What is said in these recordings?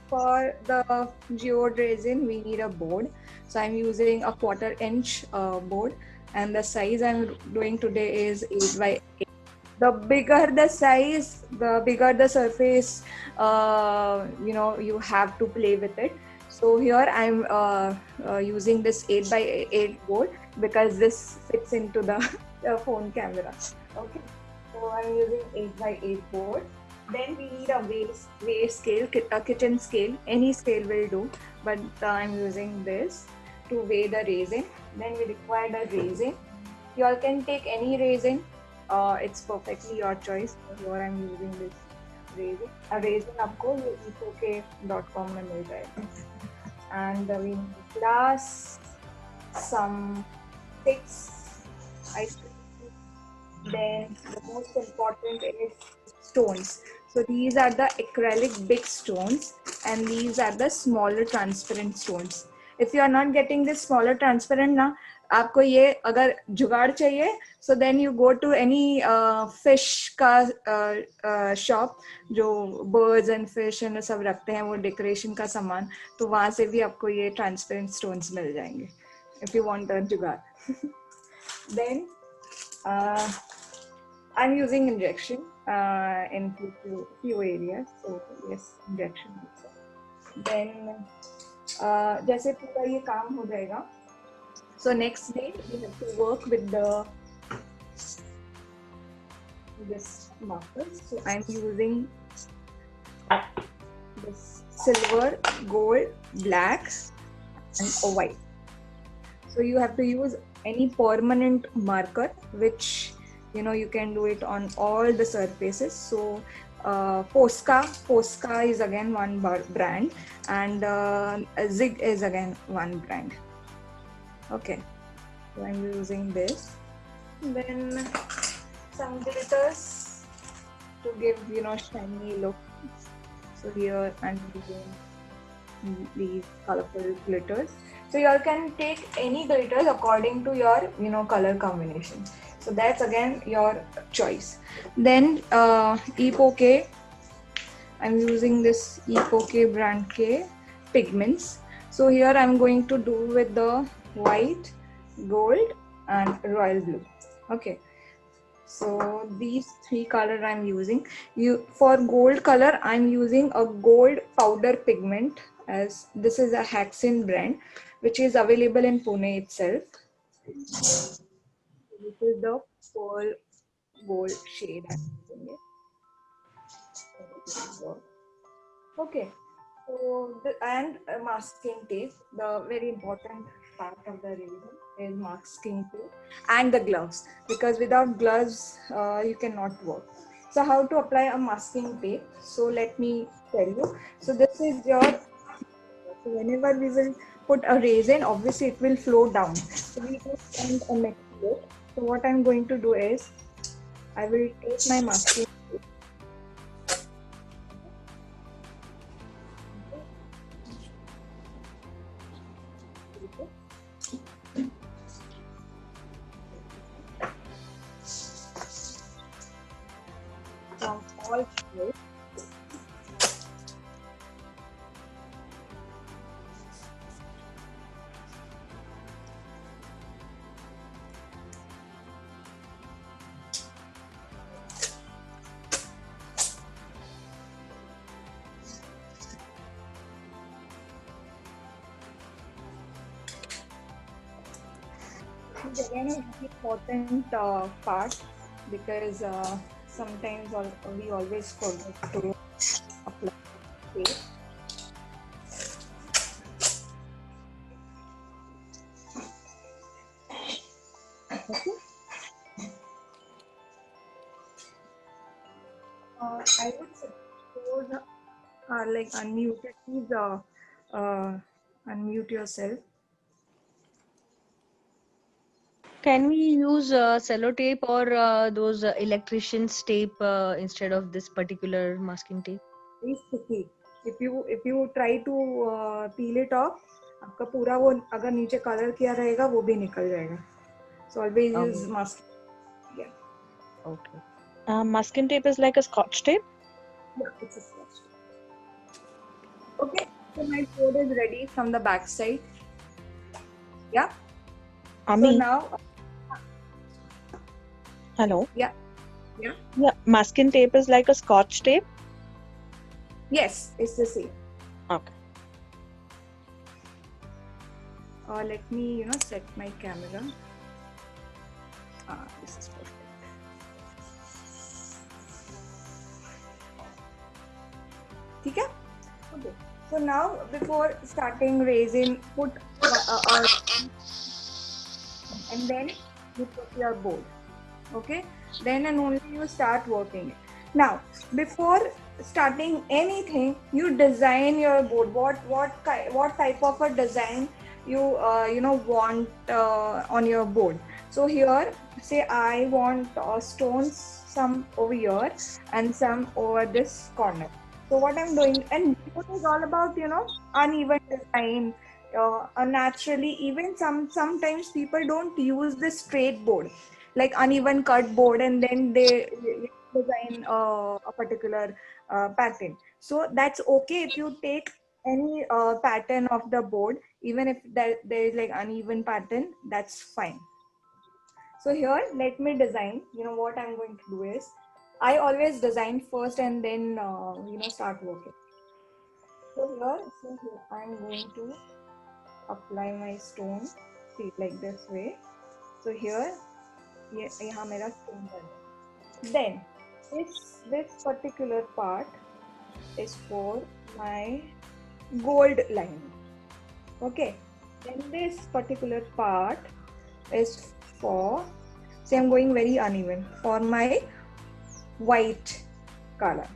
For the geode resin, we need a board. So I'm using a 1/4 inch board, and the size I'm doing today is 8 by 8. The bigger the size, the bigger the surface, you have to play with it. So here I'm using this 8 by 8 board because this fits into the, the phone camera. Okay, so I'm using 8 by 8 board. Then we need a weigh scale, a kitchen scale. Any scale will do, but I'm using this to weigh the resin. Then we require the resin. You all can take any resin. It's perfectly your choice. Here I'm using this resin. A resin आपको ये epoke.com में मिल जाएगा. And we need glass, some sticks, ice cream. Then the most important is stones. So these are the acrylic big stones, and these are the smaller transparent stones. If you are not getting this smaller transparent ना, आपको ये अगर जुगाड़ चाहिए, so then you go to any fish का shop जो birds and fish and सब रखते हैं वो decoration का सामान, तो वहाँ से भी आपको ये transparent stones मिल जाएंगे if you want a जुगाड़. Then I'm using injection in few areas, so yes, injection also. Then जैसे पूरा ये काम हो जाएगा, so next day we have to work with this marker. So I'm using this silver, gold, black, and a white. So you have to use any permanent marker, which you can do it on all the surfaces. So Posca is again one brand, and Zig is again one brand. Okay, so I'm using this. Then some glitters to give shiny look. So here I'm using these colorful glitters. So you all can take any glitters according to your color combination. So that's again your choice. Then Epoke, I'm using this Epoke brand K pigments. So here I'm going to do with the white, gold, and royal blue. Okay. So these three color I'm using. For gold color, I'm using a gold powder pigment, as this is a Haxin brand, which is available in Pune itself. This is the pearl gold shade I'm using it. Okay. So and masking tape, the very important part of the revision is masking tape and the gloves, because without gloves you cannot work. So how to apply a masking tape? So let me tell you. So this is your. So whenever we will put a resin, obviously it will flow down. So we just want a next bit. So what I'm going to do is I will take my masking tape. From all sides. This is again a very important part, because sometimes we always forget to apply tape. Okay. I would suppose are like unmuted, please unmute yourself. Can we use sellotape or those electrician's tape instead of this particular masking tape? Very sticky. If you try to peel it off, आपका पूरा वो अगर नीचे colour किया रहेगा वो भी निकल जाएगा. So always Oh, use mask. Yeah. okay. Masking tape is like a scotch tape? Yeah, it's a swatch. Okay, so my board is ready from the back side. Yeah. So Ami, now, hello. yeah. Yeah, masking tape is like a scotch tape? Yes, it's the same. Okay. Let me, set my camera. This is perfect. Okay. Okay. So now, before starting raising, put and then you put your board. Okay. Then and only you start working it. Now, before starting anything, you design your board. What type of a design you want on your board. So here, say I want stones, some over here and some over this corner. So what I'm doing, and board is all about uneven design. Naturally, even sometimes people don't use this straight board, like uneven cut board, and then they design a particular pattern. So that's okay if you take any pattern of the board, even if there is like uneven pattern, that's fine. So here, let me design. What I'm going to do is, I always design first and then start working. So here I'm going to apply my stone, see, like this way. So here, यहाँ मेरा stone बन गया. Then this particular part is for my gold line. Okay. Then this particular part is for, say I'm going very uneven, for my white color.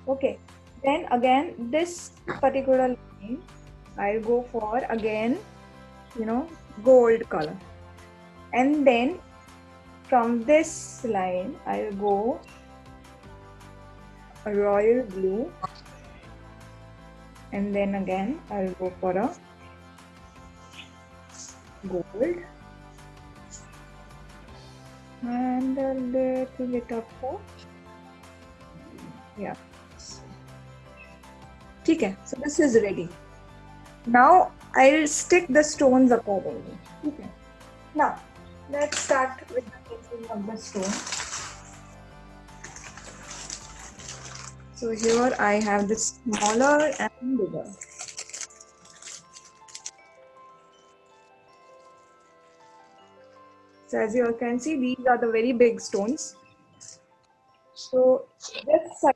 Okay. Then again this particular line I'll go for again gold color, and then from this line I'll go a royal blue, and then again I'll go for a gold and a little bit of yeah. Okay, so this is ready. Now I'll stick the stones accordingly. Okay. Now let's start with the placing of the stone. So here I have this smaller and bigger. So as you can see, these are the very big stones. So this size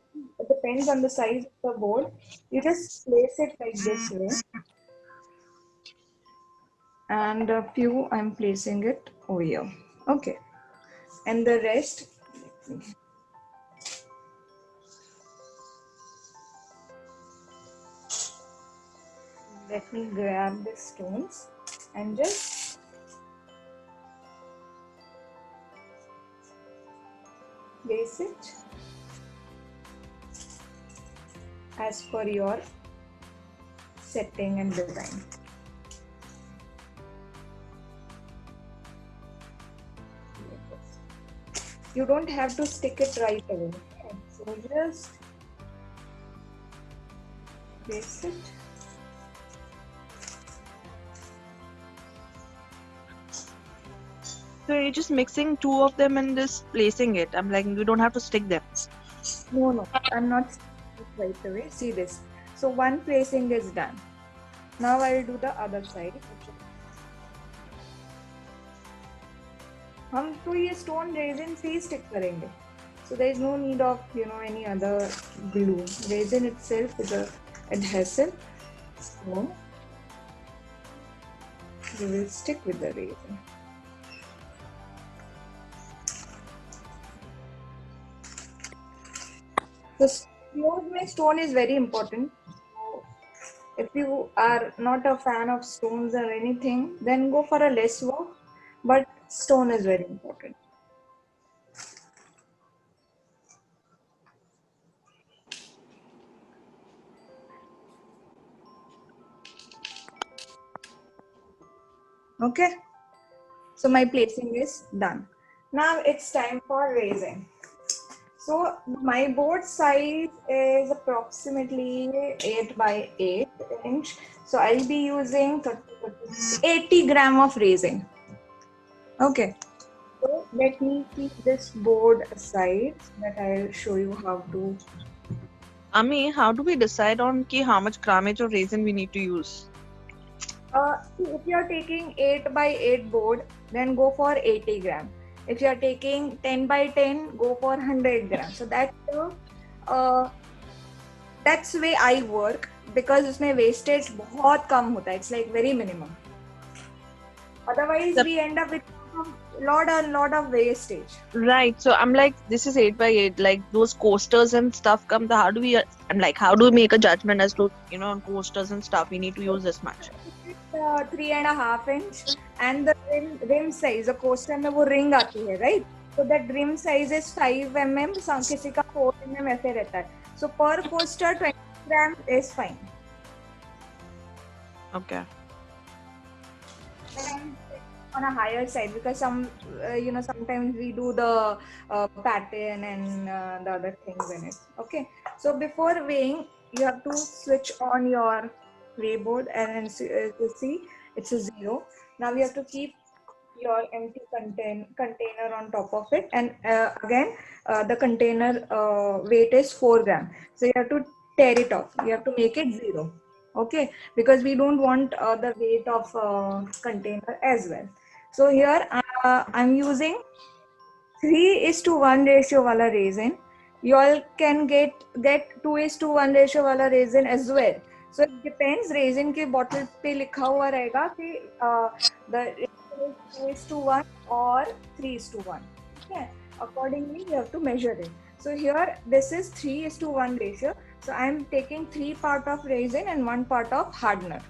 depends on the size of the board. You just place it like this way. And a few I'm placing it over here. Okay. And the rest, let me grab the stones and just place it as per your setting and design. You don't have to stick it right away. Okay. So just place it. So you're just mixing two of them and just placing it. I'm like, you don't have to stick them. No, I'm not sticking it right away. See this. So one placing is done. Now I'll do the other side. हम तो ये stone resin से ही stick करेंगे. So there is no need of any other glue. Resin itself is a adhesive. So we will stick with the resin. So Nose में stone is very important. So if you are not a fan of stones or anything, then go for a less work. But stone is very important. Okay. So my placing is done. Now it's time for raising. So my board size is approximately 8 by 8 inch. So I'll be using 80 gram of raisin. Okay. So let me keep this board aside so that I'll show you how to. Ami, how do we decide on how much grammage of raisin we need to use? See, if you are taking 8 by 8 board, then go for 80 gram. If you are taking 10 by 10, go for 100 gram. So uh, that's the way I work because उसमें wastage बहुत कम होता है. It's like very minimum. Otherwise, we end up with a lot of wastage. Right. So I'm like, this is 8 by 8. Like those coasters and stuff come. How do we? I'm like, how do we make a judgment as to on coasters and stuff? We need to use this much. 3.5 inch and the rim size, the coaster में वो ring आती है, right? So that rim size is 5 mm. किसी का 4 mm ऐसे रहता है. So per coaster 20 grams is fine. Okay. On a higher side because sometimes we do the pattern and the other things in it. Okay, so before weighing you have to switch on your weigh board and you see it's a 0. Now you have to keep your empty container on top of it, and again the container weight is 4 gram, so you have to tear it off. You have to make it 0. Okay, because we don't want the weight of container as well. So here I'm using 3:1 ratio wala raisin. You all can get 2:1 ratio wala raisin as well. So it depends. Raisin के bottle पे लिखा हुआ रहेगा कि the 2:1 or 3:1. Okay. Accordingly, you have to measure it. So here this is 3:1 ratio. So I'm taking 3 part of raisin and 1 part of hardener.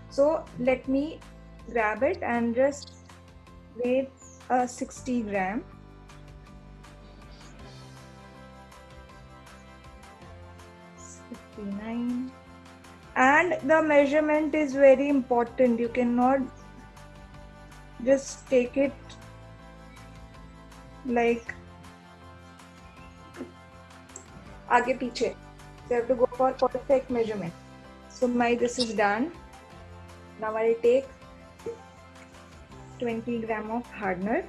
So let me grab it and just weigh 60 gram. 59. And the measurement is very important. You cannot just take it like आगे पीछे. So you have to go for perfect measurement. So this is done. Now I'll take 20 gram of hardener.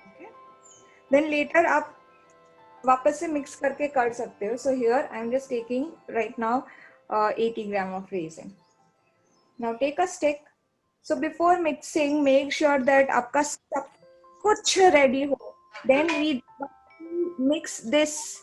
Okay. Then later आप वापस से mix करके कर सकते हो. So here I'm just taking right now 80 gram of raisin. Now take a stick. So before mixing, make sure that आपका सब कुछ ready हो. Then we mix this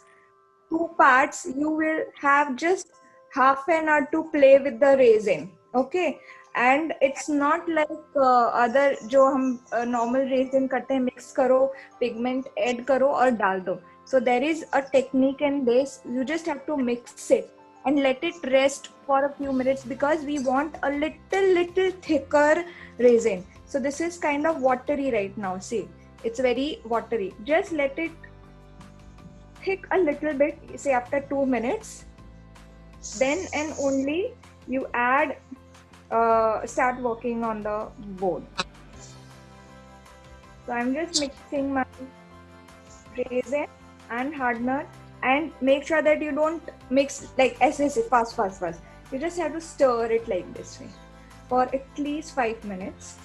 2 parts. You will have just half an hour to play with the raisin. Okay, and it's not like other जो हम normal raisin करते हैं, mix करो, pigment add करो और डाल दो. So there is a technique in this. You just have to mix it and let it rest for a few minutes because we want a little thicker raisin. So this is kind of watery right now. See, it's very watery. Just let it thick a little bit, say after 2 minutes. Then and only you add start working on the board. So I'm just mixing my raisin and hardener, and make sure that you don't mix like fast. You just have to stir it like this way for at least 5 minutes.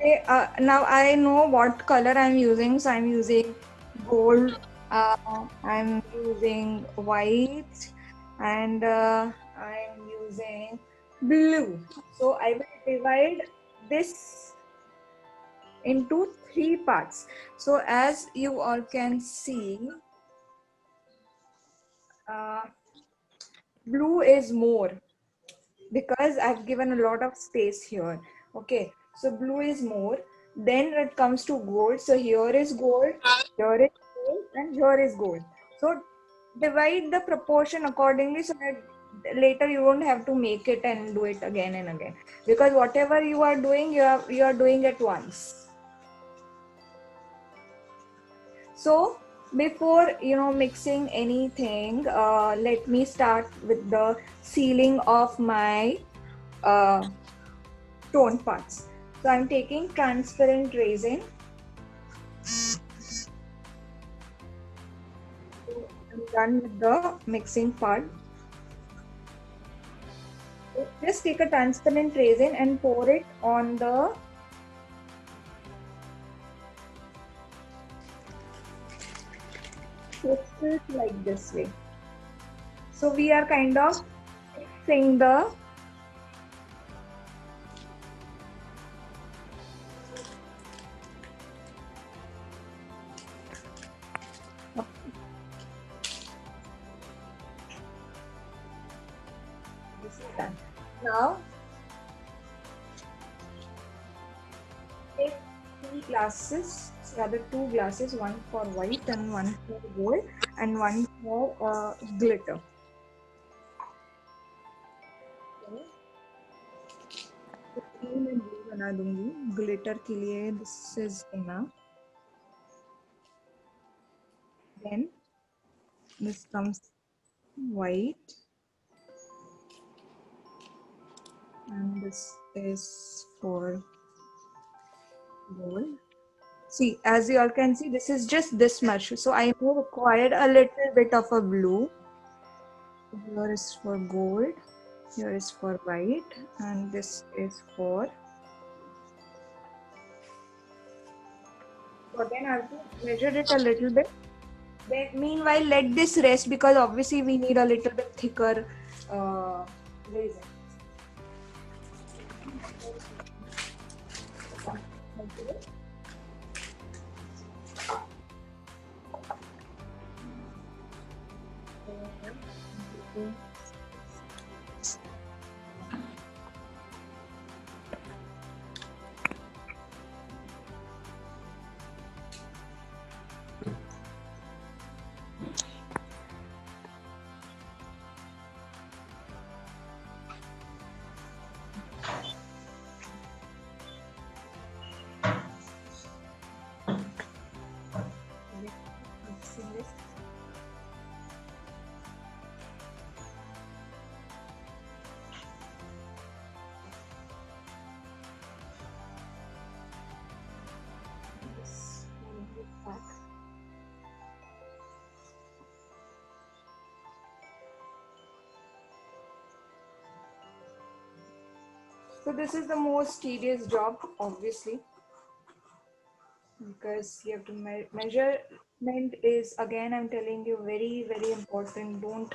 Okay, now I know what color I'm using. So I'm using gold, I'm using white, and I'm using blue. So I will divide this into three parts. So as you all can see, uh, blue is more because I've given a lot of space here. Okay, so blue is more. Then it comes to gold. So here is gold, here is gold, and here is gold. So divide the proportion accordingly so that later you won't have to make it and do it again and again. Because whatever you are doing, you are doing it once. So before mixing anything, let me start with the sealing of my uh, tone parts. So I'm taking transparent resin. So I'm done with the mixing part. So just take a transparent resin and pour it on the crystals like this way. So we are kind of mixing the this is done. Now take two glasses, one for white and one for gold and one for glitter. Okay. तो green and blue बना दूंगी glitter के लिए. This is enough. Then this comes white and this is for gold. See, as you all can see, this is just this much. So I may require a little bit of a blue. Here is for gold, here is for white, and this is for. So again, I have to measure it a little bit. Then, meanwhile, let this rest because obviously we need a little bit thicker resin. So this is the most tedious job, obviously, because you have to measurement is, again, I'm telling you, very, very important. Don't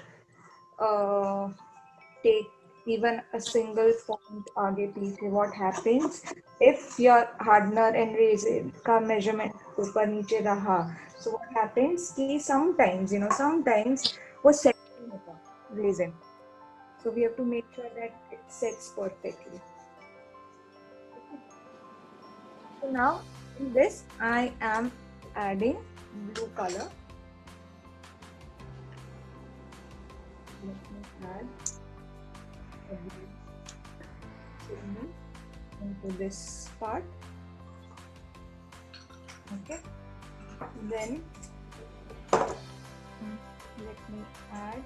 take even a single point आगे पीछे. What happens if your hardener and resin का measurement ऊपर नीचे रहा? So what happens कि sometimes वो set नहीं होता resin. So we have to make sure that it sets perfectly. So now in this I am adding blue color. Let me add a blue signal into this part. Okay. Then let me add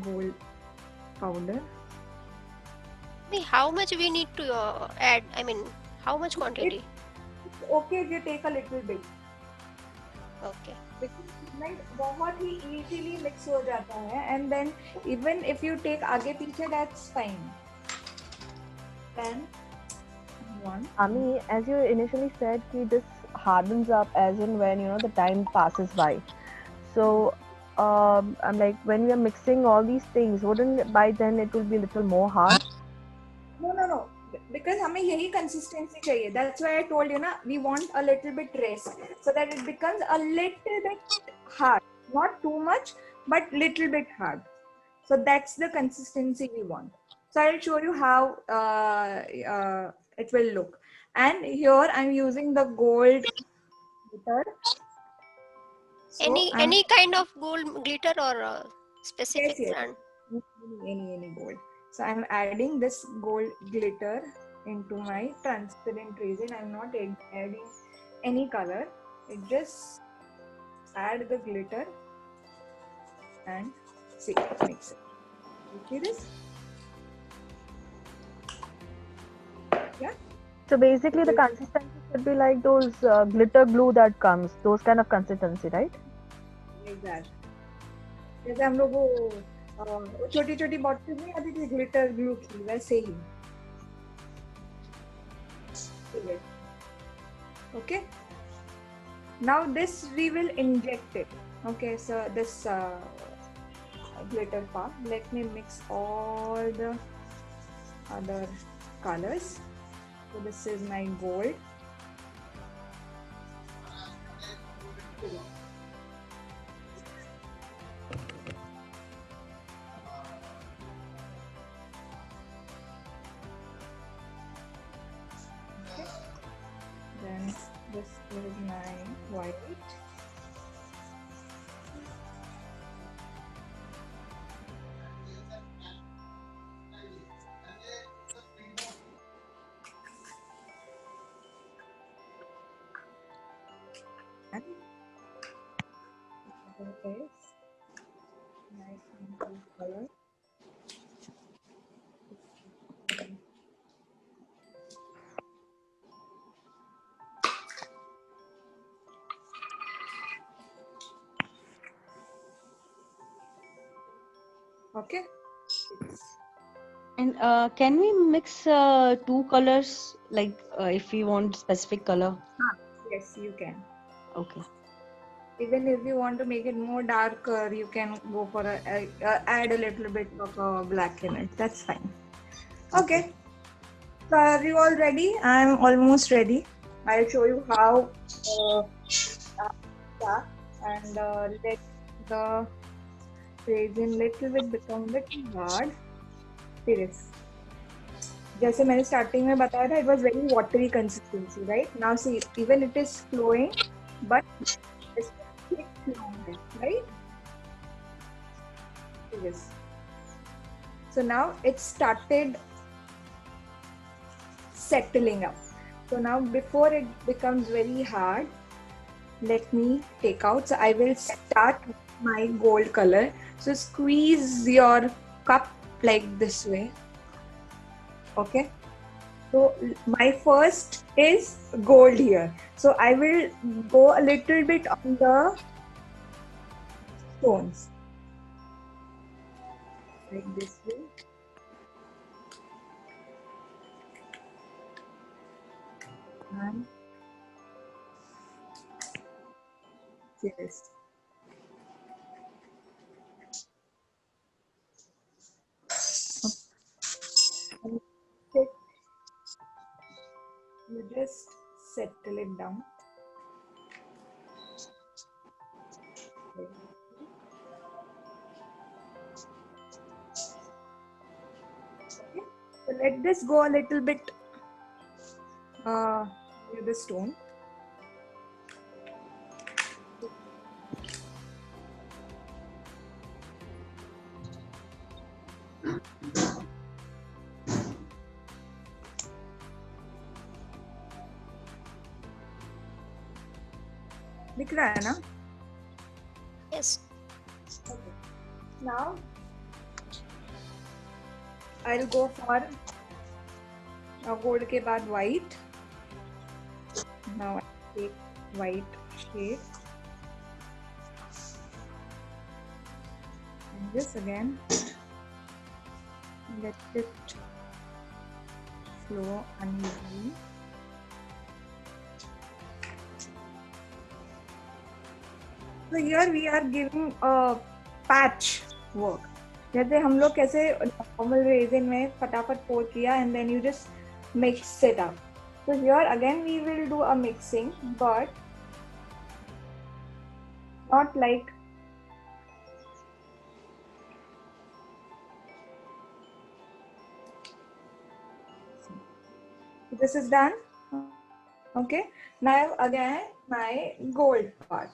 gold powder. How much we need to add? I mean, how much quantity? It's okay if you take a little bit. Okay. Because pigment बहुत ही easily mix हो जाता है, and then even if you take आगे पीछे, that's fine. pen. One. Ami, as you initially said, ki this hardens up as in when the time passes by. So, I'm like, when we are mixing all these things, wouldn't by then it will be a little more hard? No. Because हमें यही consistency चाहिए. That's why I told you ना, we want a little bit rest so that it becomes a little bit hard. Not too much, but little bit hard. So that's the consistency we want. So I'll show you how it will look. And here I'm using the gold glitter. So I'm Any kind of gold glitter or yes, specific yes, brand? any gold. So I'm adding this gold glitter into my transparent resin. I'm not adding any color. It just add the glitter and see, mix it. You see this? Yeah. So basically, the consistency should be like those glitter glue that comes, those kind of consistency, right? Like that. जैसे हम लोग वो छोटी छोटी bottle में आती थी glitter glue की वैसे ही. Okay. Now this we will inject it. Okay, so this glitter part. Let me mix all the other colors. So this is my gold. Okay. Then this is my white. And this is nice and blue color. Okay. And can we mix two colors, like if we want specific color? Yes, you can. Okay. Even if you want to make it more darker, you can go for add a little bit of black in it. That's fine. Okay. So are you all ready? I'm almost ready. I'll show you how start and let the resin little bit become little hard. See this. जैसे मैंने starting में बताया था, it was very watery consistency, right? Now see, even it is flowing, but it's flowing, right? See this. So now it started settling up. So now before it becomes very hard, let me take out. So I will start with my gold color. So squeeze your cup like this way. Okay. So my first is gold here. So I will go a little bit on the stones. Like this way. And see this. And you just settle it down. Okay. So let this go a little bit near the stone. दिख रहा है ना? Yes. Okay. Now I'll go for gold के बाद white. Now I take white shade. And this again. Let it flow unevenly. So here we are giving a patch work. जैसे हम लोग कैसे normal resin में फटाफट pour किया and then you just mix it up. So here again we will do a mixing, but not like this is done. Okay, now again my gold part.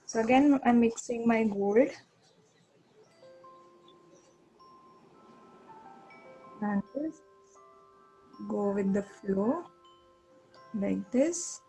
So again I'm mixing my gold and just go with the flow like this.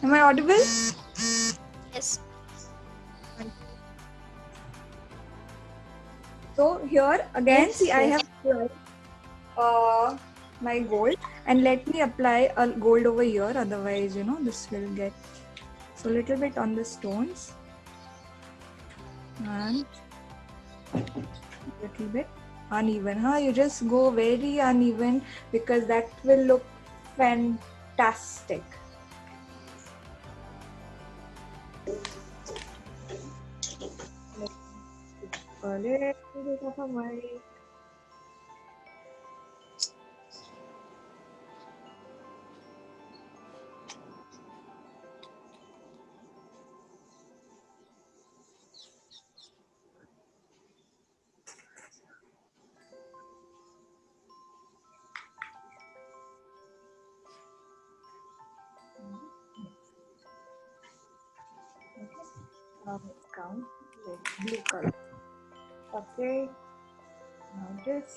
Am I audible? Yes. So here again, see I have applied my gold, and let me apply a gold over here, otherwise this will get so little bit on the stones and little bit uneven. You just go very uneven because that will look fantastic. A little bit of a white. Count with blue color. Okay, now just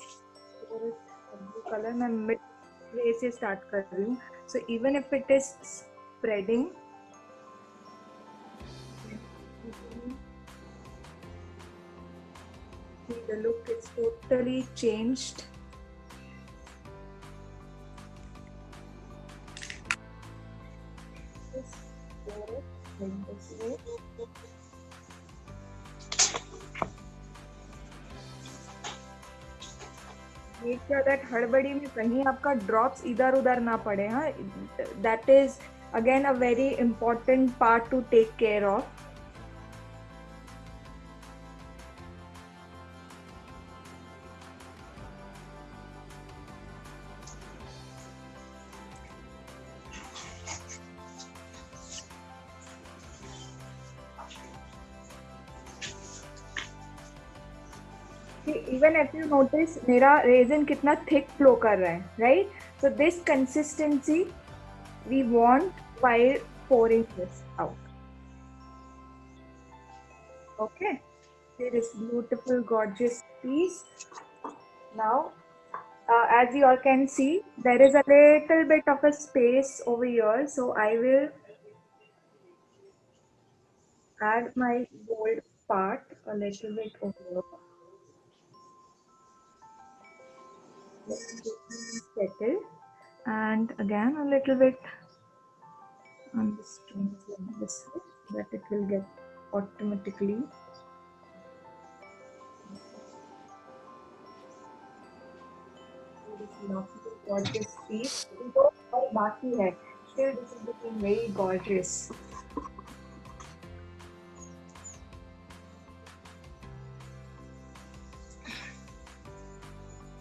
pour it blue color. मैं mid way से start कर रही हूँ. So even if it is spreading, see the look is totally changed. Just pour it like this way. Make sure that हड़बड़ी में कहीं आपका drops इधर उधर ना पड़े. That is again a very important part to take care of. Even if you notice मेरा resin कितना thick flow कर रहा है, right? So this consistency we want while pouring this out. Okay, here is beautiful, gorgeous piece. Now, as you all can see, there is a little bit of a space over here, so I will add my gold part a little bit over here. Settle, and again a little bit on the stones like this way, so that it will get automatically. Gorgeous piece. Still this is looking very gorgeous.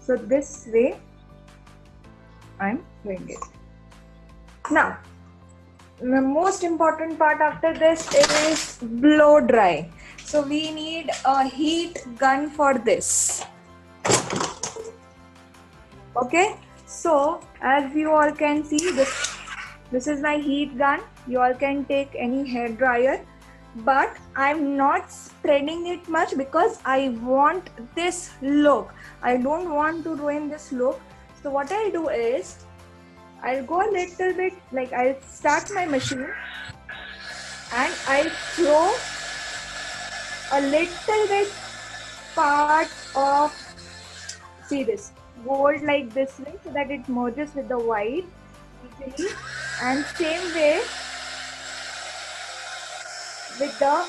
So this way I'm doing it. Now, the most important part after this is blow dry. So we need a heat gun for this. Okay, so as you all can see, this This is my heat gun. You all can take any hair dryer, but I'm not spreading it much because I want this look. I don't want to ruin this look. So what I'll do is, I'll go a little bit, like I'll start my machine and I'll throw a little bit part of, see this, gold like this way so that it merges with the white easily, and same way with the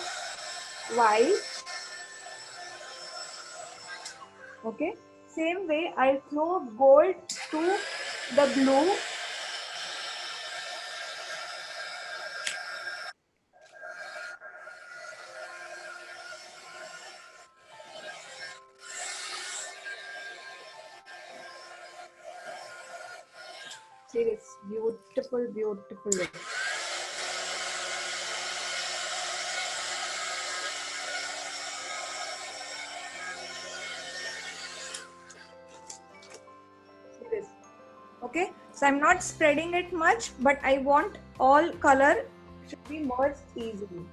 white. Okay, same way I'll throw gold to the blue. See this beautiful, beautiful look. See this. Okay, so I'm not spreading it much, but I want all color should be merged easily.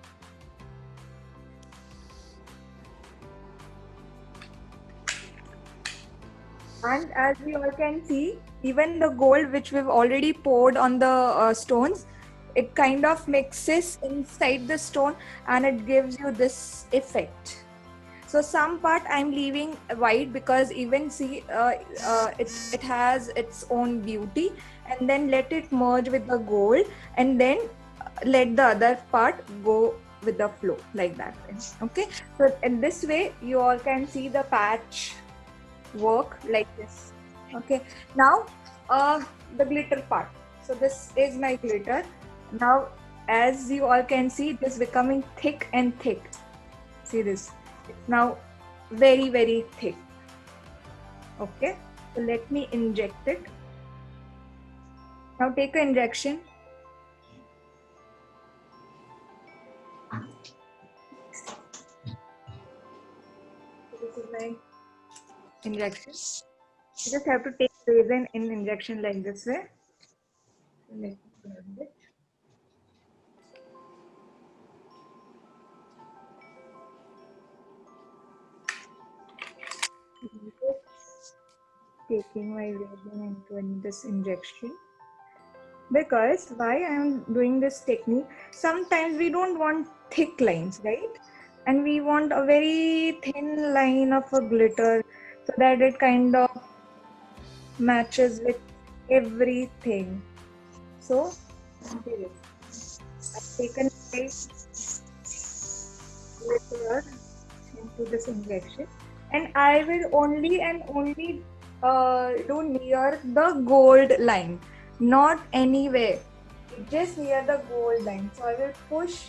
And as we all can see, even the gold which we've already poured on the stones, it kind of mixes inside the stone and it gives you this effect. So some part I'm leaving white because even see it has its own beauty, and then let it merge with the gold, and then let the other part go with the flow like that. Okay, so in this way you all can see the patch work like this. Okay, now the glitter part. So this is my glitter. Now as you all can see, it is becoming thick and thick. See this, it's now very, very thick. Okay, so let me inject it. Now take an injection. So this is my injection. You just have to take resin in injection like this way. Let me grab it. Taking my resin into this injection, because why I am doing this technique, sometimes we don't want thick lines, right? And we want a very thin line of a glitter so that it kind of matches with everything. So here I've taken my glitter into this injection, and I will only and only do near the gold line, not anywhere, just near the gold line. So I will push.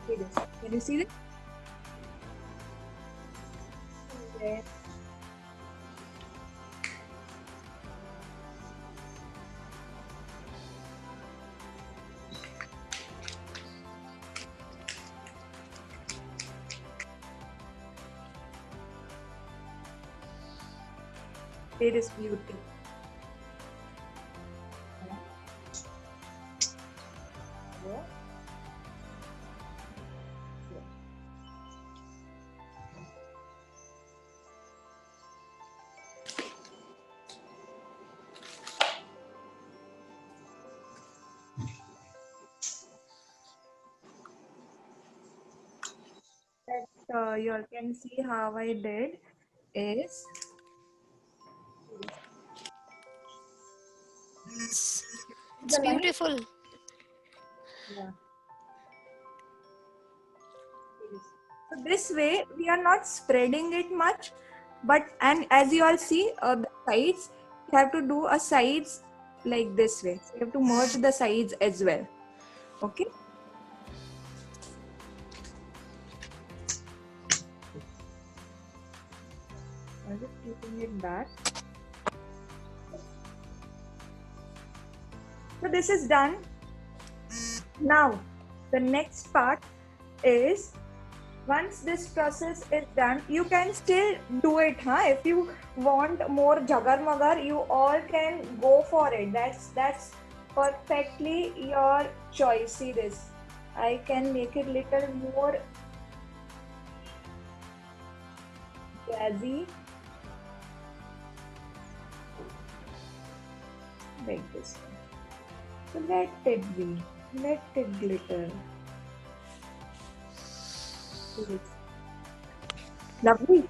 See this. Can you see this? There. It is beauty. You all can see how I did is It's the line. beautiful. Yeah. So this way we are not spreading it much, but and as you all see the sides, you have to do a sides like this way. So you have to merge the sides as well. Okay. I'm just keeping it back. So this is done. Now the next part is Once this process is done, you can still do it, huh? If you want more jagar magar, you all can go for it. That's perfectly your choice. See this, I can make it little more jazzy like this. So let it be, let it glitter. See this. Lovely.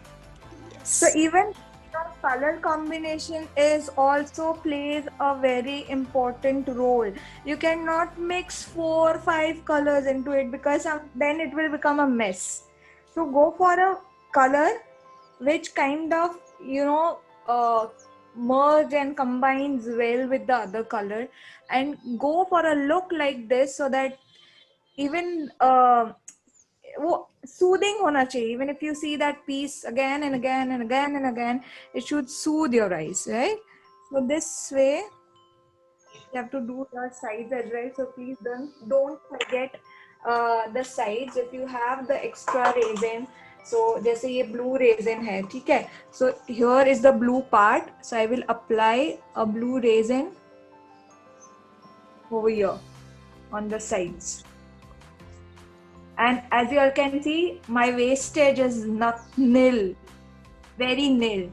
So even your color combination is also plays a very important role. You cannot mix 4 5 colors into it because then it will become a mess. So go for a color which kind of merge and combines well with the other color, and go for a look like this so that even वो soothing होना चाहिए. Even if you see that piece again and again and again and again, it should soothe your eyes, right? So this way you have to do your sides as well. So please don't forget the sides. If you have the extra resin, so जैसे ये blue resin है, ठीक है? So here is the blue part. So I will apply a blue resin over here on the sides. And as you all can see, my wastage is not nil, very nil.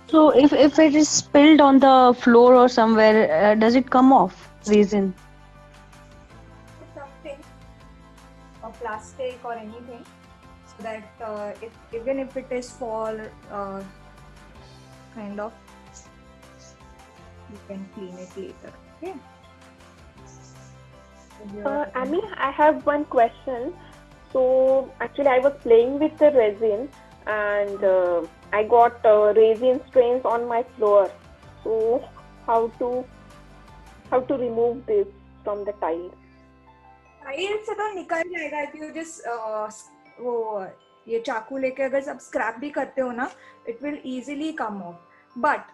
So if it is spilled on the floor or somewhere, does it come off resin? Something or plastic or anything, so that even if it is fall, kind of, you can clean it later. Okay. Amy, I have one question. So actually, I was playing with the resin, and I got resin stains on my floor. So how to remove this from the tile? Tile से तो निकल जाएगा. If you just वो ये चाकू लेके अगर सब स्क्रैप भी करते हो ना, it will easily come off. But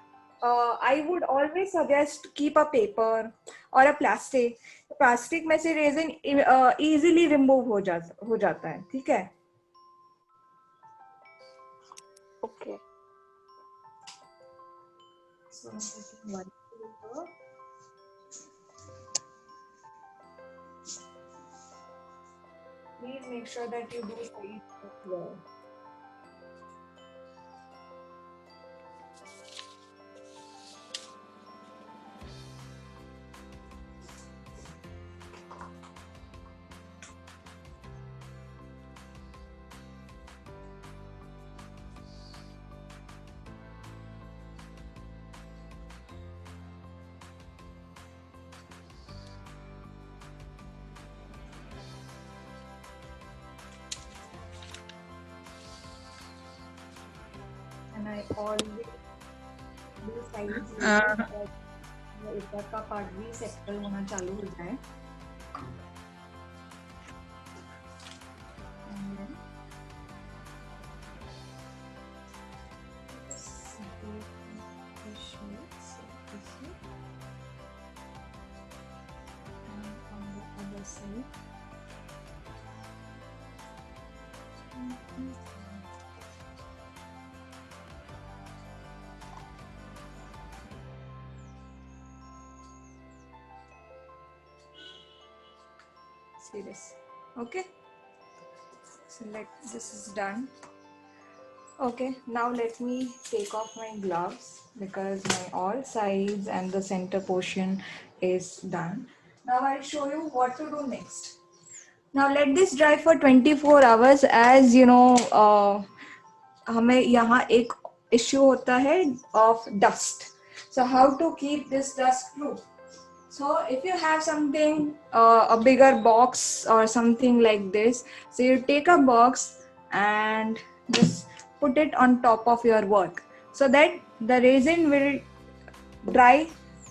I would always suggest keep a paper or a plastic. Plastic में से रेजिन easily remove हो जाता है, ठीक है? Okay. So I'm taking one paper. Please make sure that you do sides as well. And I always do sides ऊपर का part भी सेटल होना चालू हो जाए. And then separate the shades like this way. And on the other side. See this. Okay, so this is done. Okay, now let me take off my gloves because my all sides and the center portion is done. Now I'll show you what to do next. Now let this dry for 24 hours. As you know, हमें यहाँ एक issue होता है of dust. So how to keep this dust proof? So if you have something, a bigger box or something like this, so you take a box and just put it on top of your work so that the resin will dry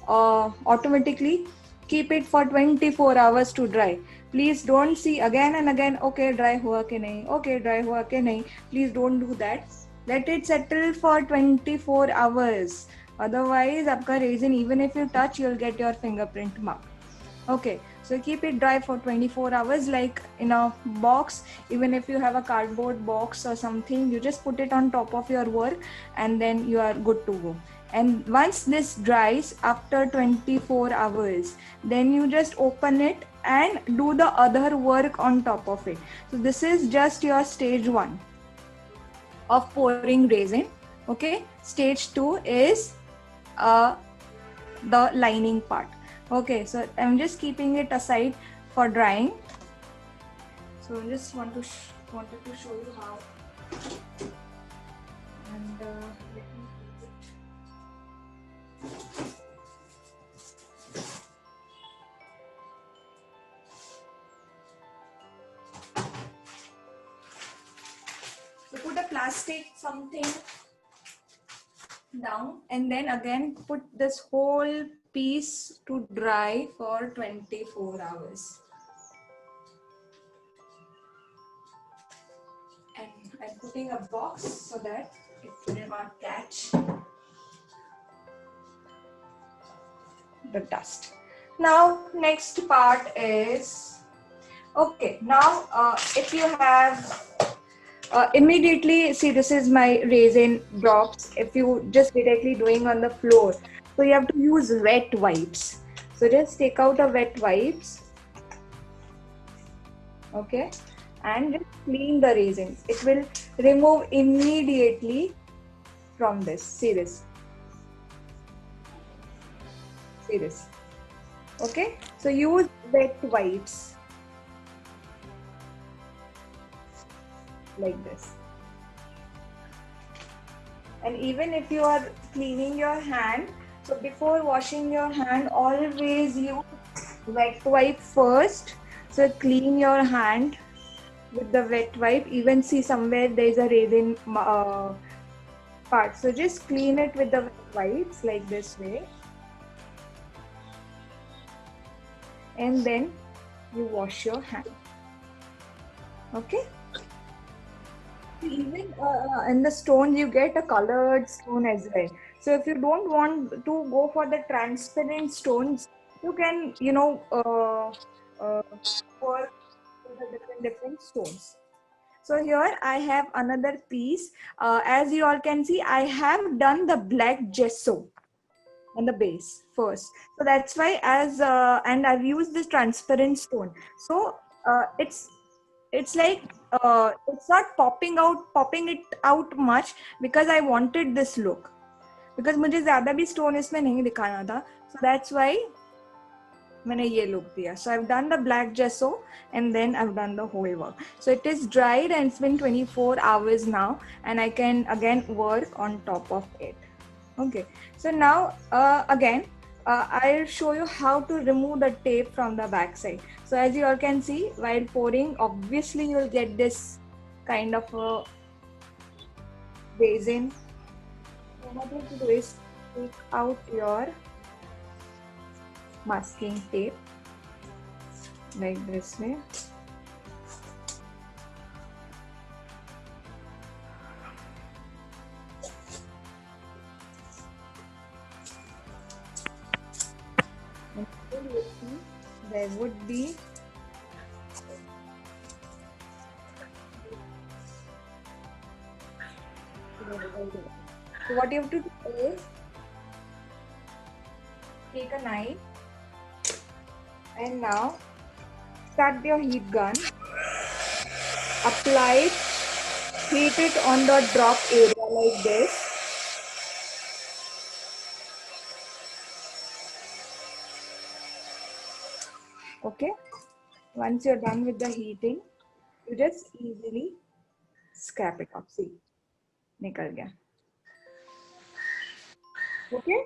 automatically keep it for 24 hours to dry. Please don't see again and again, okay, dry hua ke nahi, okay, dry hua ke nahi. Please don't do that. Let it settle for 24 hours. Otherwise, आपका resin, even if you touch, you'll get your fingerprint mark. Okay, so keep it dry for 24 hours, like in a box. Even if you have a cardboard box or something, you just put it on top of your work and then you are good to go. And once this dries after 24 hours, then you just open it and do the other work on top of it. So this is just your stage 1 of pouring resin. Okay, stage 2 is the lining part. Okay, so I'm just keeping it aside for drying. So I just wanted to show you how. And let me keep it. So put a plastic something down and then again put this whole piece to dry for 24 hours. And I'm putting a box so that it will not catch the dust. Now next part is, okay, now if you have immediately, see, this is my resin drops. If you just directly doing on the floor, so you have to use wet wipes. So just take out a wet wipes, okay, and just clean the resin. It will remove immediately from this. See this. See this. Okay, so use wet wipes like this. And even if you are cleaning your hand, so before washing your hand, always use wet wipe first. So clean your hand with the wet wipe. Even see somewhere there is a resin part. So just clean it with the wet wipes like this way. And then you wash your hand. Okay. Even in the stone, you get a colored stone as well. So if you don't want to go for the transparent stones, you can, work with the different stones. So here I have another piece. As you all can see, I have done the black gesso on the base first. So that's why and I've used this transparent stone. So it's like it's not popping it out much because I wanted this look, because मुझे ज़्यादा भी stone इसमें नहीं दिखाना था, so that's why मैंने ये look दिया. So I've done the black gesso and then I've done the whole work. So it is dried and it's been 24 hours now, and I can again work on top of it. Okay, so now again I'll show you how to remove the tape from the back side. So as you all can see, while pouring, obviously you'll get this kind of a resin. So what you have to do is take out your masking tape like this way. There would be so what you have to do is take a knife and now start your heat gun, apply it, heat it on the drop area like this. Okay, once you're done with the heating, you just easily scrap it off. See, निकल गया. Okay,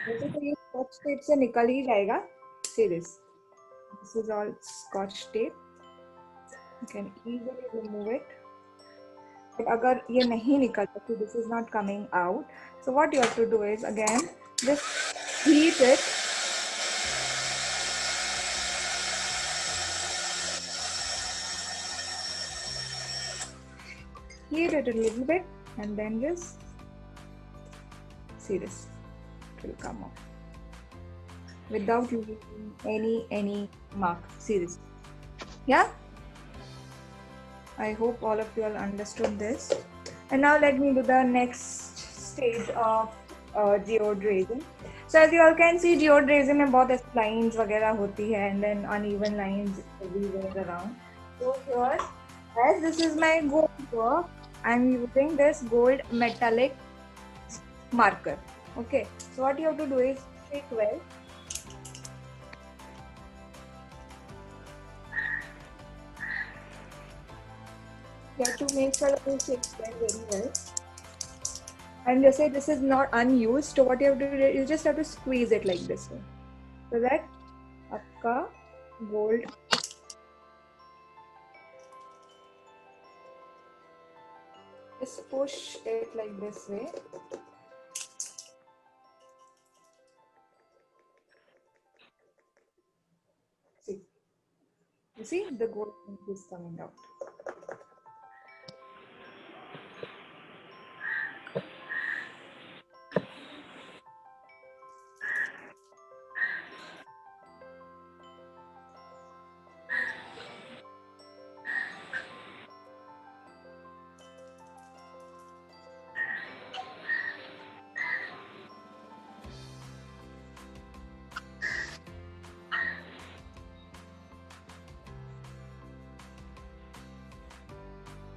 वैसे तो ये scotch tape से निकल ही जाएगा. See this. This is all scotch tape. You can easily remove it. But अगर ये नहीं निकलता, so this is not coming out, so what you have to do is again just heat it. Heat it a little bit and then just see this. It will come out without using any mark. See this. Yeah? I hope all of you all understood this. And now let me do the next stage of geode raising. So as you all can see, geode raising में बहुत ऐसे lines वगैरह होती है and then uneven lines everywhere around. So here, as this is my gold work, I'm using this gold metallic marker. Okay, so what you have to do is shake well. You have to make sure that you shake well very well. And you say this is not unused, so what you have to do, you just have to squeeze it like this way, so that आपका gold just push it like this way. See, you see the gold is coming out.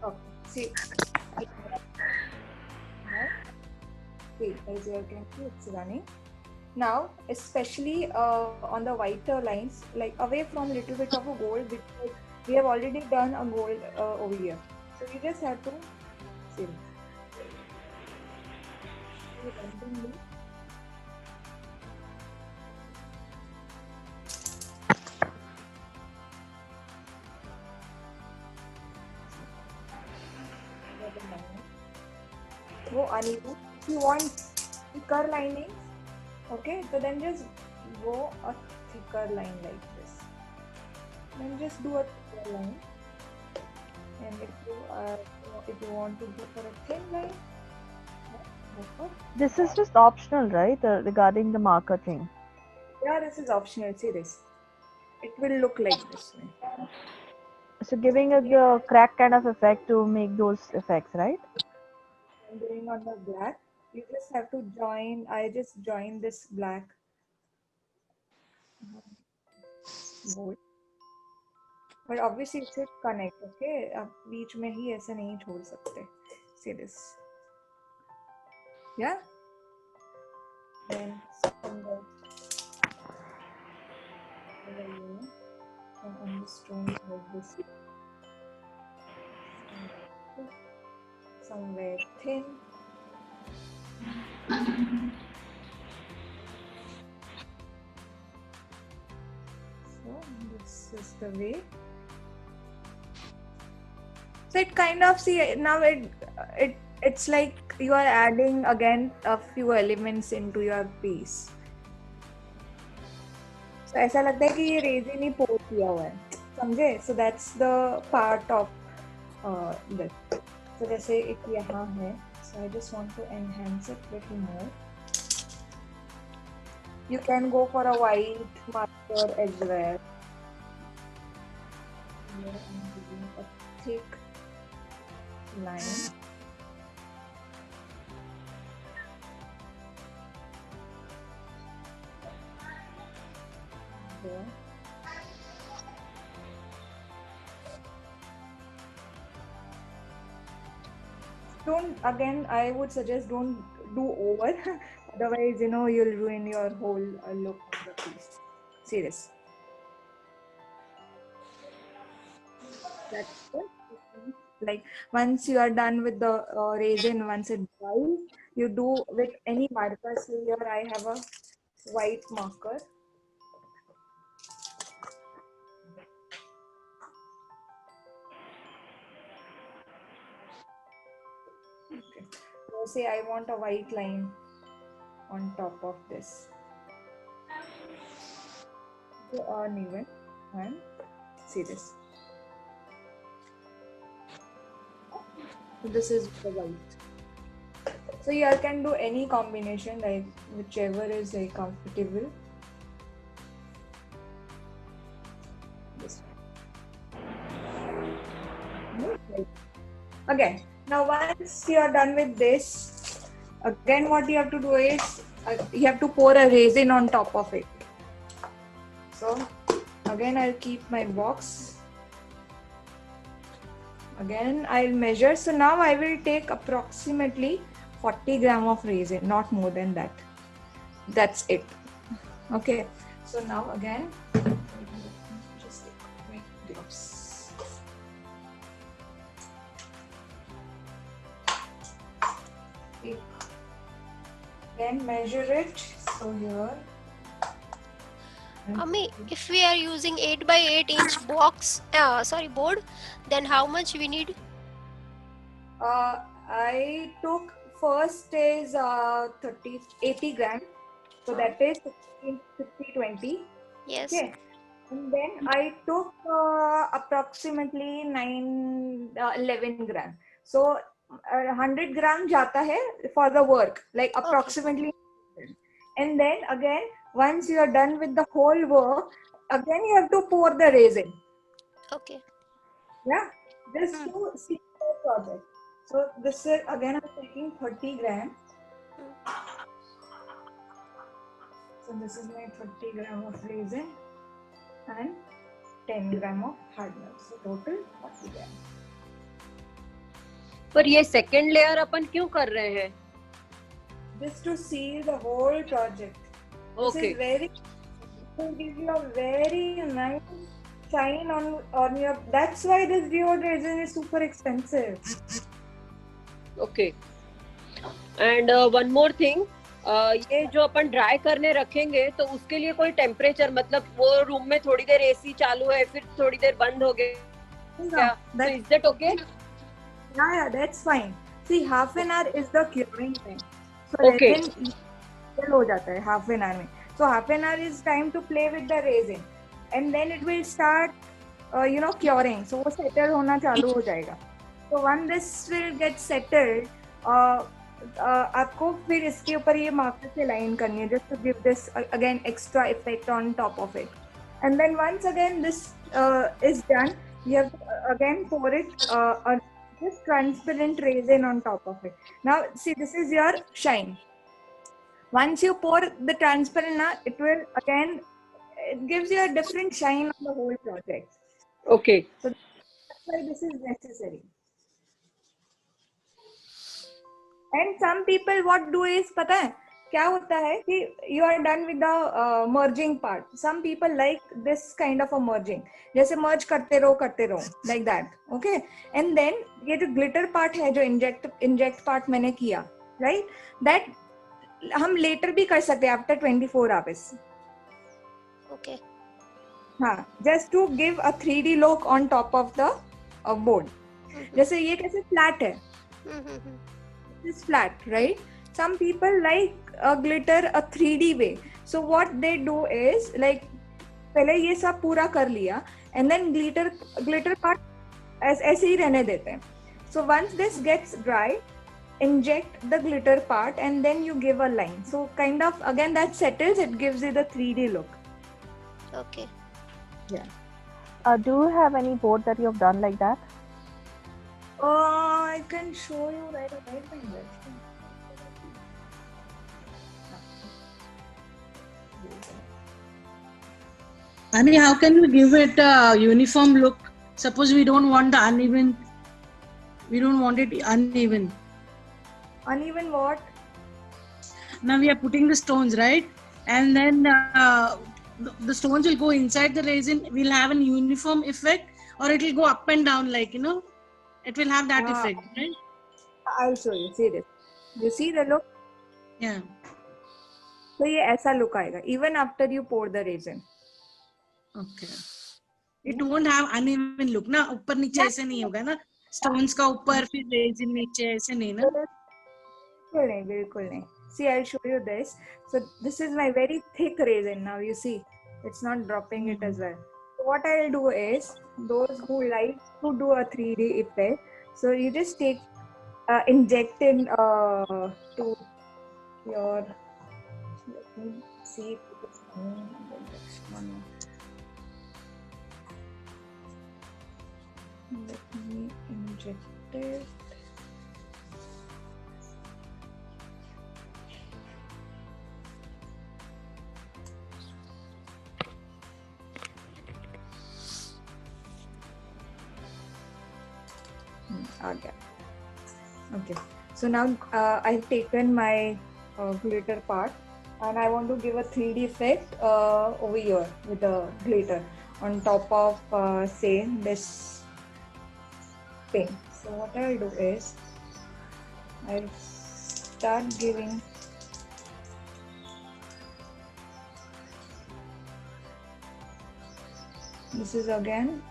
Okay, see, see, as you can see, it's running. Now, especially on the whiter lines, like away from little bit of a gold, because we have already done a gold over here. So you just have to see. Go uneven. If you want thicker lining, okay, so then just go a thicker line like this. Then just do a thicker line. And if you want to go for a thin line, go for. This is just optional, right? Regarding the marker thing. Yeah, this is optional. See this. It will look like this way. So giving a crack kind of effect to make those effects, right? I'm doing on the black. You just have to join. I just join this black gold. But obviously it should connect. Okay, अब बीच में ही ऐसे नहीं छोड़ सकते. See this. Yeah. Then somewhere over here, and on the stone like this. Somewhere thin. So this is the way. So it kind of, see, now it's like you are adding again a few elements into your piece. So ऐसा लगता है कि ये resin ही पोर किया हुआ है, समझे? So that's the part of this. So जैसे एक यहाँ है, so I just want to enhance it little more. You can go for a white marker as well. Here I'm giving a thick line. There. Don't, again, I would suggest don't do over, otherwise you'll ruin your whole look of the piece. See this. That's it. Like once you are done with the resin, once it dries, you do with any marker. So here I have a white marker. say I want a white line on top of this. So uneven and see this. So this is the white. So you can do any combination, like whichever is like comfortable. This one. Okay. Now once you are done with this, again what you have to do is you have to pour a resin on top of it. So again I'll keep my box. Again I'll measure. So now I will take approximately 40 gram of resin, not more than that. That's it. Okay. So now again, just take my gloves. Then measure it. So here. Ami, if we are using 8 by 8 inch board, then how much we need? I took first is 80 gram. So that is 50, 20. Yes. Okay. And then I took approximately 11 gram. So 100 gram jata hai for the work, like approximately. And then again, once you are done with the whole work, again you have to pour the resin. Okay. Yeah, just to see the project. So this is again I'm taking 30 gram. So this is my 30 gram of resin and 10 gram of hardener. So total 40 gram. पर ये second layer अपन क्यों कर रहे हैं? Just to seal the whole project. Okay. This will give you a very nice shine on your. That's why this geode resin is super expensive. Okay. And one more thing, ये जो अपन dry करने रखेंगे तो उसके लिए कोई temperature, मतलब वो रूम में थोड़ी देर एसी चालू है फिर थोड़ी देर बंद हो गया, so is that okay? Yeah, that's fine. See, half an hour is the curing time. So Okay. resin settle हो जाता है half an hour में. So half an hour is time to play with the resin, and then it will start, curing. So वो settle होना चालू हो जाएगा. So once this will get settled, आपको फिर इसके ऊपर ये marker से line करनी है, just to give this again extra effect on top of it. And then once again this is done, you have to again pour it this transparent resin on top of it. Now see, this is your shine. Once you pour the transparent, it will again, it gives you a different shine on the whole project. Okay. So that's why this is necessary. And some people what do is, पता है क्या होता है कि you are done with the merging part. Some people like this kind of a merging. जैसे merge करते रहो like that. Okay. And then ये जो glitter part है, जो inject part मैंने किया, right? That हम later भी कर सकते हैं after 24 hours. Okay. हाँ, just to give a 3D look on top of the board. जैसे ये कैसे flat है. This is flat, right? Some people like a glitter a 3D way. So what they do is, like पहले ये सब पूरा कर लिया, and then glitter part ऐसे ही रहने देते हैं. So once this gets dry, inject the glitter part and then you give a line. So kind of again that settles, it gives you the 3D look. Okay. Yeah. Do you have any board that you have done like that? I can show you right away. I mean, how can we give it a uniform look? Suppose we don't want the uneven. We don't want it uneven. Uneven what? Now we are putting the stones, right? And then the stones will go inside the resin. We'll have an uniform effect, or it will go up and down, like, it will have that effect, right? I'll show you. See this. You see the look? Yeah. So ये ऐसा look आएगा even after you pour the resin. Okay. It won't have uneven look ना, ऊपर नीचे ऐसे नहीं होगा ना, stones का ऊपर फिर resin नीचे ऐसे नहीं ना. बिल्कुल नहीं, बिल्कुल नहीं. See, I'll show you this. So this is my very thick resin. Now you see, it's not dropping it as well. So what I'll do is, those who like to do a 3D effect, so you just take, inject in to your. Let me see if it is coming in the next one. Let me inject it. Okay. Okay. So now I've taken my glitter part, and I want to give a 3D effect over here with the glitter on top of say this thing. So what I'll do is I'll start giving this is again,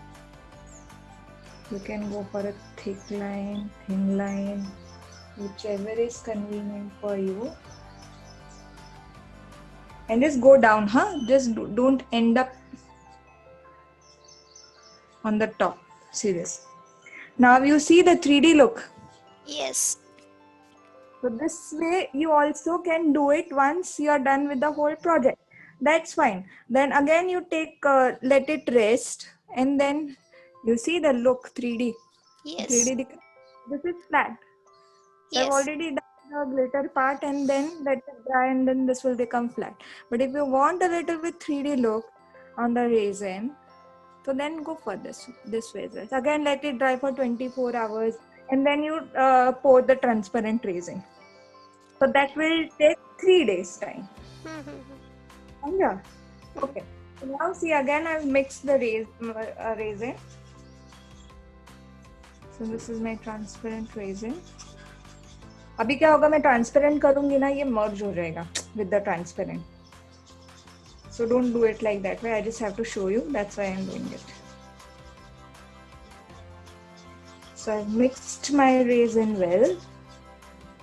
you can go for a thick line, thin line, whichever is convenient for you, and just go down, just don't end up on the top. See this. Now you see the 3D look. Yes. So this way you also can do it once you are done with the whole project. That's fine. Then again you take, let it rest, and then you see the look 3D. Yes. 3D. This is flat. So I've Yes. already done the glitter part, and then let it dry, and then this will become flat. But if you want a little bit 3D look on the resin, so then go for this way. Again, let it dry for 24 hours, and then you pour the transparent resin. So that will take 3 days time. Yeah. Okay. So now see, again I've mixed the resin. So this is my transparent resin. अभी क्या होगा, मैं transparent करूंगी ना, ये मर्ज हो जाएगा with the transparent. So don't do it like that way. I just have to show you. That's why I'm doing it. So I've mixed my resin well,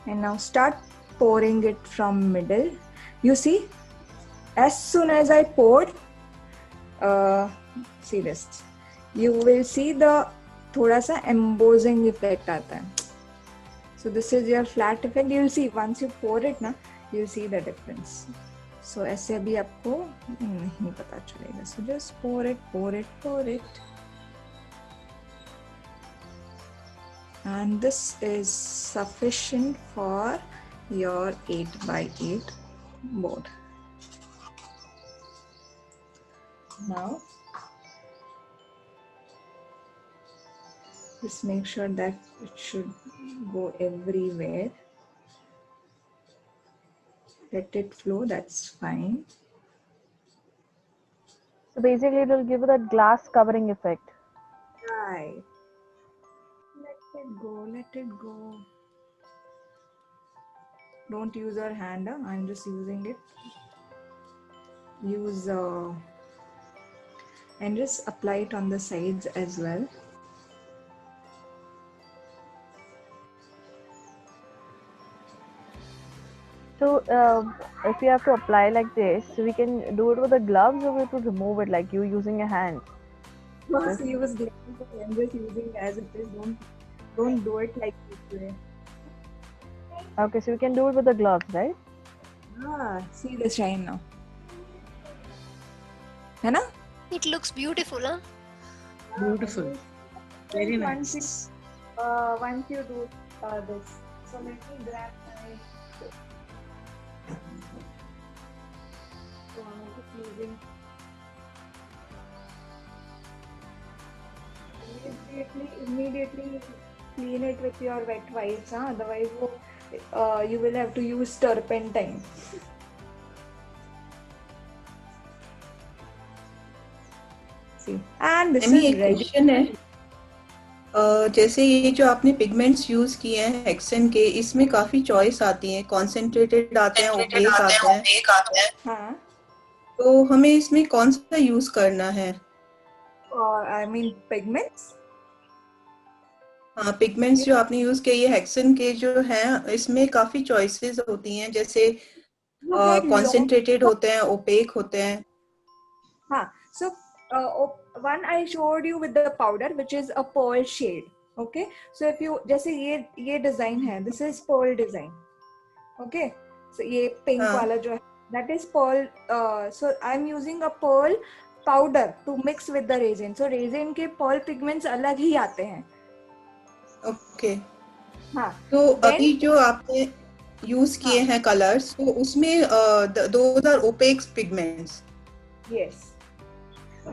and now start pouring it from middle. You see, as soon as I poured, see this, you will see the थोड़ा सा embossing effect आता है. So this is your flat effect. You'll see once you pour it ना, you'll see the difference. So ऐसे अभी आपको नहीं पता चलेगा. So just pour it, pour it, pour it. And this is sufficient for your 8x8 board. Now, just make sure that it should go everywhere. Let it flow, that's fine. So basically, it will give you that glass covering effect. Right. Let it go, let it go. Don't use your hand, I'm just using it. Use and just apply it on the sides as well. So if you have to apply like this, we can do it with the gloves, or we have to remove it like you using a hand. Once you use gloves, I'm just using as it is. Don't do it like this way. Okay, so we can do it with the gloves, right? See the shine now. है ना? It looks beautiful, huh? Beautiful. Very nice. Once you do this, so let me grab my. So I'm just using. Immediately clean it with your wet wipes. Otherwise, you will have to use turpentine. See, and this is एक red. Question है, जैसे ये जो आपने pigments use किए हैं hexane के, इसमें काफी चॉइस आती है, कॉन्सेंट्रेटेड आते हैं, ओपेक आते हैं, हाँ. तो हमें इसमें कौन सा यूज करना है? I mean pigments. हाँ, पिगमेंट्स जो आपने यूज किए ये हेक्सेन के जो हैं इसमें काफी चॉइसेस होती हैं, जैसे You get long. कॉन्सेंट्रेटेड होते हैं, ओपेक होते हैं. हाँ, so one I showed you with the powder, which is a pearl shade. Okay, so if you जैसे ये डिजाइन है, this is pearl design. Okay, so ये pink हाँ. वाला जो है, that is pearl. So I'm using a pearl powder to mix with the resin. So resin के pearl pigments अलग ही आते हैं. ओके. हाँ. तो Then, अभी जो आपने यूज किए हैं कलर्स, तो उसमें those are opaque pigments. yes.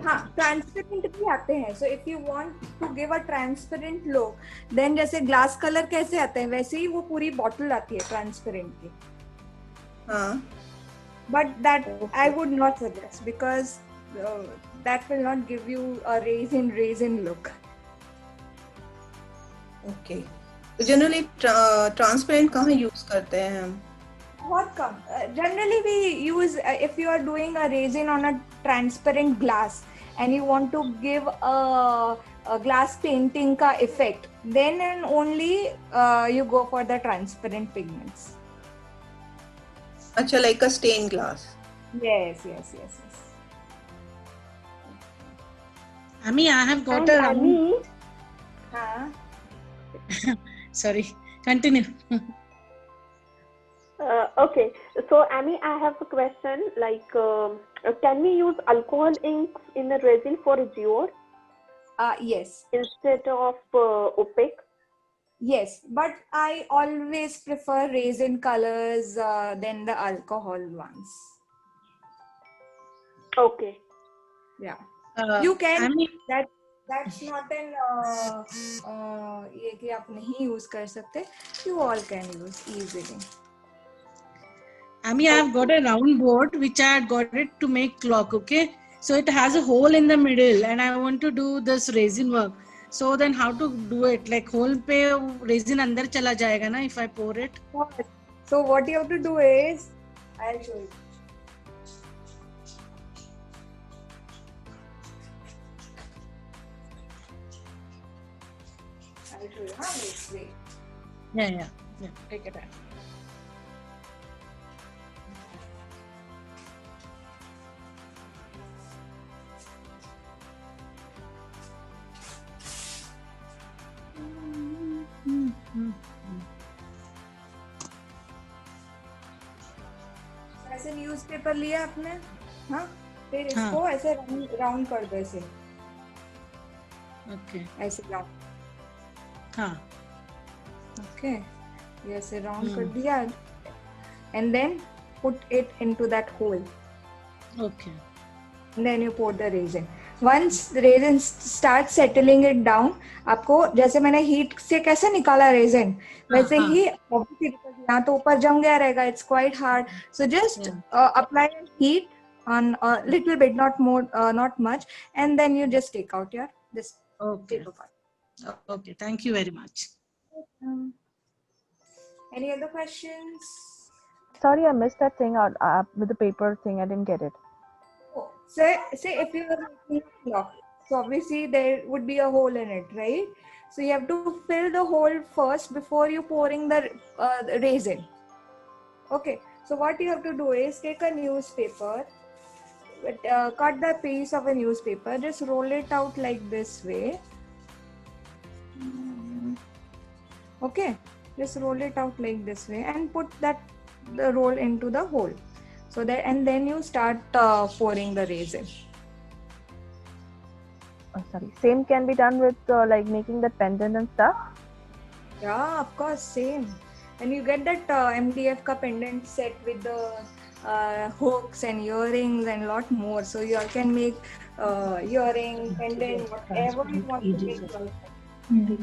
हाँ, ट्रांसपेरेंट भी आते हैं. So if you want to give a transparent look, then जैसे ग्लास कलर कैसे आते हैं वैसे ही वो पूरी बॉटल आती है ट्रांसपेरेंट की. हाँ. But that I would not suggest, because that will not give you a resin look. Okay. तो जनरली ट्रांसपेरेंट कहाँ यूज करते हैं हम? बहुत कम. Generally we use if you are doing a resin on a transparent glass and you want to give a glass painting ka effect, then and only you go for the transparent pigments. अच्छा, like a stained glass. Yes. Ami, I have got And a round. Ami, हाँ. Sorry, continue. okay, so Amy, I have a question. Like, can we use alcohol inks in the resin for Dior Yes. instead of opaque? Yes, but I always prefer resin colors than the alcohol ones. Okay. Yeah. Uh, You can. Ami, That's not an ये कि आप नहीं use कर सकते. You all can use easily. Ami, I have got a round board which I had got it to make clock. Okay, so it has a hole in the middle, and I want to do this resin work. So then, how to do it? Like hole पे resin अंदर चला जाएगा ना if I pour it? So what you have to do is, I'll show you. I'll show you. Wait. Yeah. Take it out. ऐसे newspaper लिया आपने, हाँ, फिर हाँ. इसको ऐसे राउंड कर दो, ऐसे Okay. ऐसे राउंड. हाँ. Okay, ये ऐसे राउंड कर दिया, and then put it into that hole. Okay. And then you pour the resin. Once the resin starts settling it down, आपको जैसे मैंने हीट से कैसे निकाला रेजिन, वैसे ही यहाँ तो ऊपर जम गया रहेगा. It's quite hard. So just apply heat on a little bit, not more, not much, and then you just take out this paper part. Okay. Thank you very much. Any other questions? Sorry, I missed that thing out with the paper thing. I didn't get it. Say if you are making a clock, so obviously there would be a hole in it, right? So you have to fill the hole first before you pouring the resin. Okay, so what you have to do is take a newspaper, cut the piece of a newspaper, just roll it out like this way. Okay, just roll it out like this way and put the roll into the hole. So that, and then you start pouring the resin. Oh, sorry. Same can be done with like making that pendant and stuff. Yeah, of course, same. And you get that MDF ka pendant set with the hooks and earrings and lot more. So you all can make earring, pendant, whatever you want to make.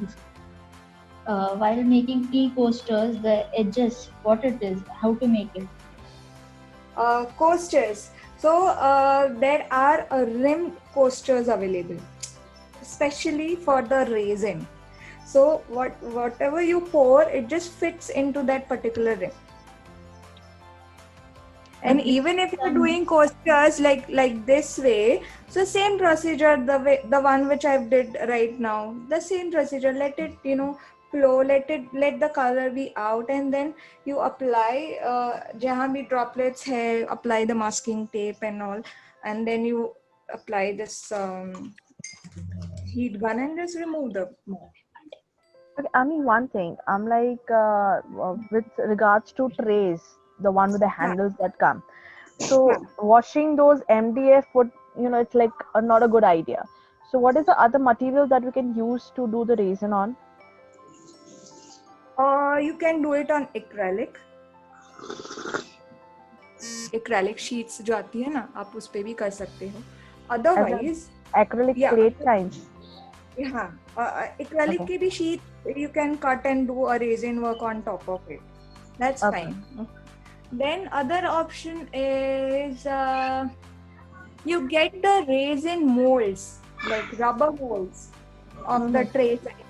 While making tea coasters, the edges, what it is, how to make it? Coasters. So there are rim coasters available, especially for the resin. So whatever you pour, it just fits into that particular rim. And even if you're doing coasters like this way, so same procedure, the one which I've did right now, the same procedure. Let it flow, let the color be out, and then you apply jahan bhi droplets hai, apply the masking tape and all, and then you apply this heat gun and just remove the mold. Okay, I mean one thing. I'm like with regards to trays, the one with the handles that come. So washing those MDF would, it's like not a good idea. So what is the other material that we can use to do the resin on? You can do it on acrylic sheets जो आती है ना, आप उस पे भी कर सकते हो. Otherwise, Acrylic plate kinds. yeah, acrylic की भी sheet you can cut and do a resin work on top of it. That's fine. Then other option is you get the resin molds, like rubber molds of the tray size.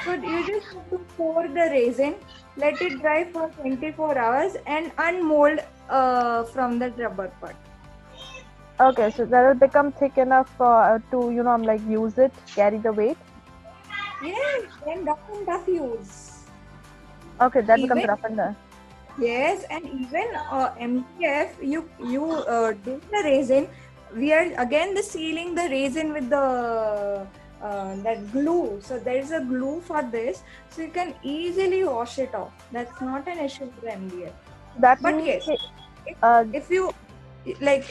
So you just have to pour the resin, let it dry for 24 hours and unmold from the rubber part. Okay, so that will become thick enough to, use it, carry the weight. Yes, then rough use. Okay, that Even- becomes rough and done. Yes, and even MDF, you do the resin. We are again sealing the resin with the that glue. So there is a glue for this, so you can easily wash it off. That's not an issue with the MDF. That But means, yes,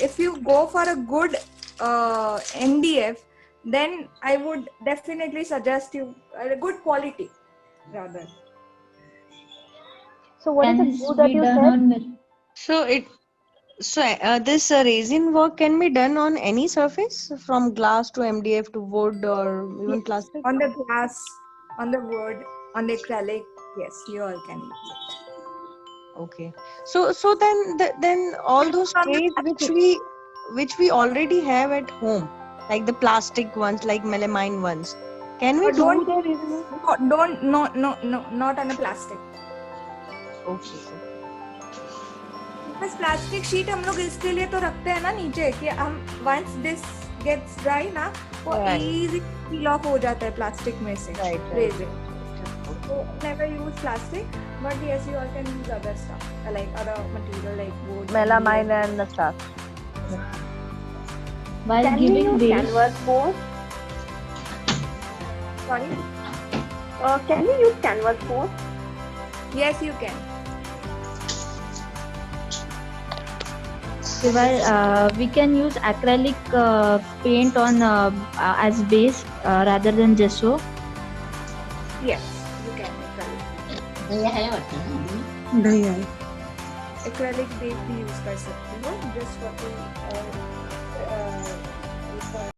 if you go for a good MDF, then I would definitely suggest you a good quality rather. so what is Can the this glue that be you done said? on mirror? So this resin work can be done on any surface, from glass to MDF to wood or even plastic. On the glass, on the wood, on the acrylic, yes, you all can use it. Okay. So then all those On the trays which we already have at home, like the plastic ones, like melamine ones, can we do don't- the resin work? No, not on a plastic. Okay. बस plastic sheet हम लोग इसके लिए तो रखते हैं ना नीचे कि हम once this gets dry ना, वो Right. easy peel off हो जाता है प्लास्टिक में से. Right. resin. So never use plastic, but yes, you all can use other stuff like other material like wood. Melamine and the stuff. While Can we giving use base, canvas board? Sorry. Can we use canvas board? Yes, you can. while we can use acrylic paint on as base rather than gesso. Yes, you can. Acrylic base भी use कर सकते हो just for